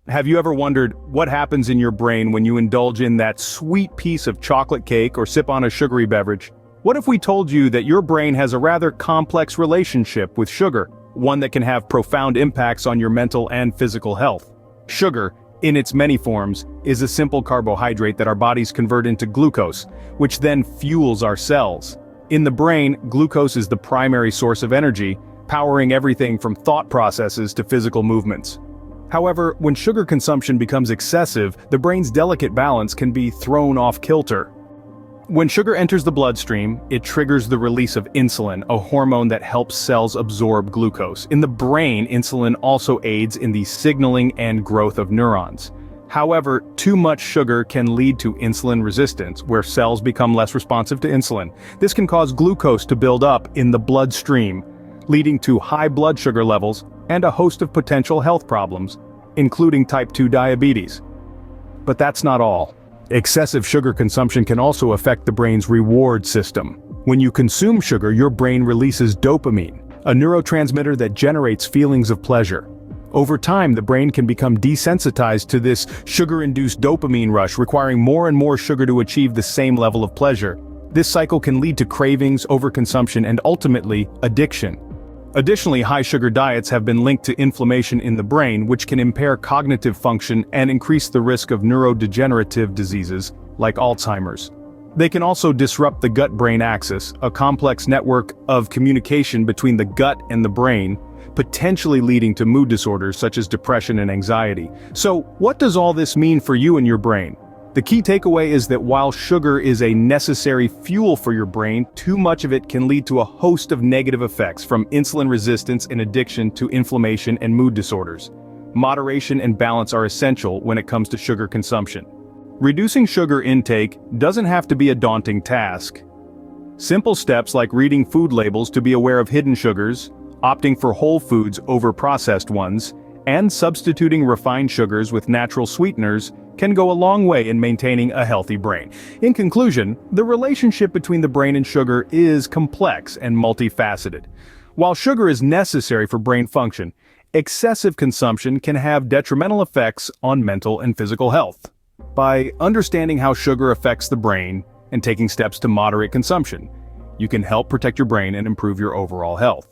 Have you ever wondered what happens in your brain when you indulge in that sweet piece of chocolate cake or sip on a sugary beverage? What if we told you that your brain has a rather complex relationship with sugar, one that can have profound impacts on your mental and physical health? Sugar, in its many forms, is a simple carbohydrate that our bodies convert into glucose, which then fuels our cells. In the brain, glucose is the primary source of energy, powering everything from thought processes to physical movements. However, when sugar consumption becomes excessive, the brain's delicate balance can be thrown off kilter. When sugar enters the bloodstream, it triggers the release of insulin, a hormone that helps cells absorb glucose. In the brain, insulin also aids in the signaling and growth of neurons. However, too much sugar can lead to insulin resistance, where cells become less responsive to insulin. This can cause glucose to build up in the bloodstream, leading to high blood sugar levels and a host of potential health problems, including type 2 diabetes. But that's not all. Excessive sugar consumption can also affect the brain's reward system. When you consume sugar, your brain releases dopamine, a neurotransmitter that generates feelings of pleasure. Over time, the brain can become desensitized to this sugar-induced dopamine rush, requiring more and more sugar to achieve the same level of pleasure. This cycle can lead to cravings, overconsumption, and ultimately, addiction. Additionally, high-sugar diets have been linked to inflammation in the brain, which can impair cognitive function and increase the risk of neurodegenerative diseases, like Alzheimer's. They can also disrupt the gut-brain axis, a complex network of communication between the gut and the brain, potentially leading to mood disorders such as depression and anxiety. So, what does all this mean for you and your brain? The key takeaway is that while sugar is a necessary fuel for your brain, too much of it can lead to a host of negative effects, from insulin resistance and addiction to inflammation and mood disorders. Moderation and balance are essential when it comes to sugar consumption. Reducing sugar intake doesn't have to be a daunting task. Simple steps like reading food labels to be aware of hidden sugars, opting for whole foods over processed ones, and substituting refined sugars with natural sweeteners can go a long way in maintaining a healthy brain. In conclusion, the relationship between the brain and sugar is complex and multifaceted. While sugar is necessary for brain function, excessive consumption can have detrimental effects on mental and physical health. By understanding how sugar affects the brain and taking steps to moderate consumption, you can help protect your brain and improve your overall health.